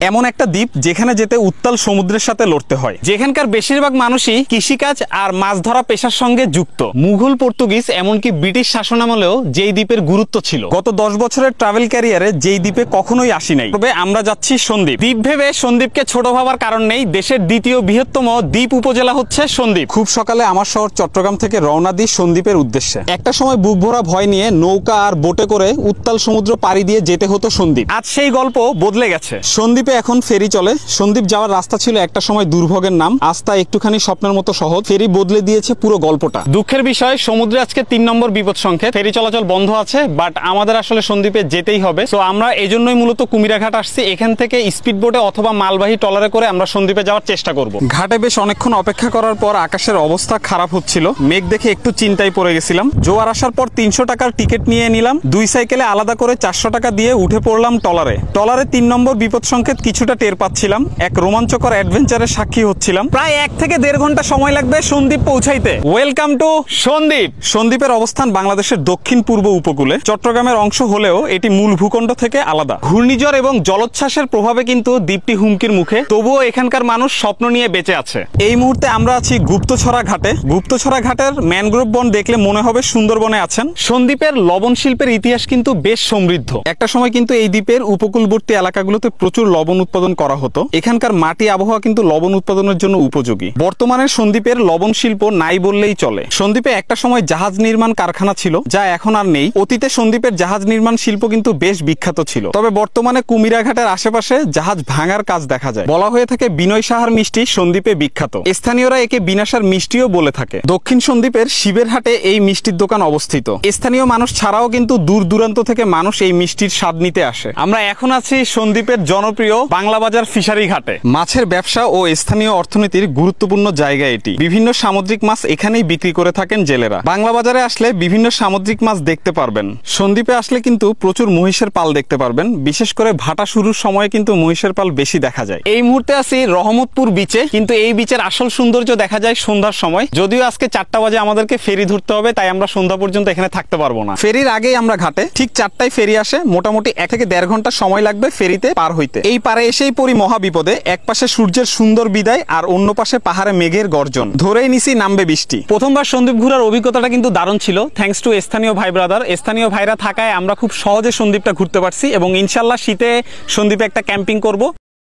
এমন একটা দ্বীপ যেখানে যেতে উত্তাল সমুদ্রের সাথে লড়তে হয়, যেখানকার বেশিরভাগ মানুষই কৃষিকাজ আর মাছ ধরা পেশার সঙ্গে যুক্ত। মুঘল, পর্তুগিজ এমনকি ব্রিটিশ শাসনামলেও যেই দ্বীপের গুরুত্ব ছিল, গত 10 বছরের ট্রাভেল ক্যারিয়ারে যেই দ্বীপে কখনোই আসি নাই। তবে আমরা যাচ্ছি সন্দ্বীপ। দ্বীপ ভেবে সন্দ্বীপকে ছোট ভাবার কারণ নেই, দেশের দ্বিতীয় বৃহত্তম দ্বীপ উপজেলা হচ্ছে সন্দ্বীপ। খুব সকালে আমার শহর চট্টগ্রাম থেকে রওনা দিই সন্দ্বীপের উদ্দেশ্যে। একটা সময় বুক ভরা ভয় নিয়ে নৌকা আর বোটে করে উত্তাল সমুদ্র পাড়ি দিয়ে যেতে হতো সন্দ্বীপ। আজ সেই গল্প বদলে গেছে। সন্দ্বীপে এখন ফেরি চলে। সন্দ্বীপ যাওয়ার রাস্তা ছিল একটা সময় দুর্ভোগের নাম, আজ তা একটুখানি স্বপ্নের মতো সহজ। ফেরি বদলে দিয়েছে পুরো গল্পটা। দুঃখের বিষয়, সমুদ্রে আজকে 3 নম্বর বিপদ সংকেত, ফেরি চলাচল বন্ধ আছে। বাট আমাদের আসলে সন্দ্বীপে যেতেই হবে। তো আমরা এজন্যই মূলত কুমিরাঘাট আসছি। এখান থেকে স্পিড বোটে অথবা মালবাহী ট্রলারে করে আমরা সন্দ্বীপে যাওয়ার চেষ্টা করব। ঘাটে বেশ অনেকক্ষণ অপেক্ষা করার পর আকাশের অবস্থা খারাপ হচ্ছিল। মেঘ দেখে একটু চিন্তায় পড়ে গেছিলাম। জোয়ার আসার পর 300 টাকার টিকিট নিয়ে নিলাম। 2 সাইকেলে আলাদা করে 400 টাকা দিয়ে উঠে পড়লাম ট্রলারে। ট্রলারে 3 নম্বর বিপদ সংকেত কিছুটা টের পাচ্ছিলাম। এক রোমাঞ্চকর অ্যাডভেঞ্চারের সাক্ষী হচ্ছিলাম। প্রায় 1 থেকে 1.5 ঘন্টা সময় লাগবে সন্দ্বীপ পৌঁছাইতে। Welcome to Sandwip. সন্দ্বীপের অবস্থান বাংলাদেশের দক্ষিণ পূর্ব উপকূলে, চট্টগ্রামের অংশ হলেও এটি মূল ভূখণ্ড থেকে আলাদা। ঘূর্ণিঝড় এবং জলোচ্ছ্বাসের প্রভাবে কিন্তু দ্বীপটি হুমকির মুখে, তবুও এখানকার মানুষ স্বপ্ন নিয়ে বেঁচে আছে। এই মুহূর্তে আমরা আছি গুপ্তছড়া ঘাটে। গুপ্তছড়া ঘাটের ম্যানগ্রোভ বন দেখলে মনে হবে সুন্দরবনে আছেন। সন্দ্বীপের লবণ শিল্পের ইতিহাস কিন্তু বেশ সমৃদ্ধ। একটা সময় কিন্তু এই দ্বীপের উপকূলবর্তী এলাকাগুলোতে প্রচুর লবণ উৎপাদন করা হতো। এখানকার মাটি আবহাওয়া কিন্তু লবণ উৎপাদনের জন্য উপযোগী। বর্তমানে সন্দ্বীপের লবণ শিল্প নাই বললেই চলে। সন্দ্বীপে একটা সময় জাহাজ নির্মাণ কারখানা ছিল, যা এখন আর নেই। অতীতে সন্দ্বীপের জাহাজ নির্মাণ শিল্প কিন্তু বেশ বিখ্যাত ছিল। তবে বর্তমানে কুমিরাঘাটের আশেপাশে জাহাজ ভাঙার কাজ দেখা যায়। বলা হয়ে থাকে বিনয় সাহার মিষ্টি সন্দ্বীপে বিখ্যাত। স্থানীয়রা একে বিনাশার মিষ্টিও বলে থাকে। দক্ষিণ সন্দ্বীপের শিবের হাটে এই মিষ্টির দোকান অবস্থিত। স্থানীয় মানুষ ছাড়াও কিন্তু দূর দূরান্ত থেকে মানুষ এই মিষ্টির স্বাদ নিতে আসে। আমরা এখন আছি সন্দ্বীপের জনপ্রিয় বাংলা বাজার ফিশারি ঘাটে। মাছের ব্যবসা ও স্থানীয় অর্থনীতির গুরুত্বপূর্ণ জায়গা এটি। বিভিন্ন সামুদ্রিক মাছ এখানেই বিক্রি করে থাকেন জেলেরা। বাংলা বাজারে আসলে বিভিন্ন সামুদ্রিক মাছ দেখতে পারবেন। সন্দ্বীপে আসলে কিন্তু প্রচুর মহিষের পাল দেখতে পারবেন। বিশেষ করে ভাটা শুরুর সময় কিন্তু মহিষের পাল বেশি দেখা যায়। এই মুহূর্তে আছি রহমতপুর বিচে, কিন্তু এই বিচের আসল সৌন্দর্য দেখা যায় সন্ধ্যার সময়। যদিও আজকে 4টা বাজে আমাদেরকে ফেরি ধরতে হবে, তাই আমরা সন্ধ্যা পর্যন্ত এখানে থাকতে পারবো না। ফেরির আগেই আমরা ঘাটে। ঠিক 4টায় ফেরি আসে। মোটামুটি 1 থেকে 1.5 ঘন্টা সময় লাগবে ফেরিতে পার হইতে। এই পারে এসেই পড়ি মহা বিপদে। এক পাশে সূর্যের সুন্দর বিদায় আর অন্য পাশে পাহাড়ে মেঘের গর্জন। ধরেই নিছি নামবে বৃষ্টি। প্রথমবার সন্দ্বীপ ঘোরার অভিজ্ঞতাটা কিন্তু দারুণ ছিল, থ্যাঙ্কস টু স্থানীয় ভাই ব্রাদার। স্থানীয় ভাইরা থাকায় আমরা খুব সহজে সন্দ্বীপটা ঘুরতে পারছি এবং ইনশাল্লাহ শীতে সন্দ্বীপে একটা ক্যাম্পিং করব।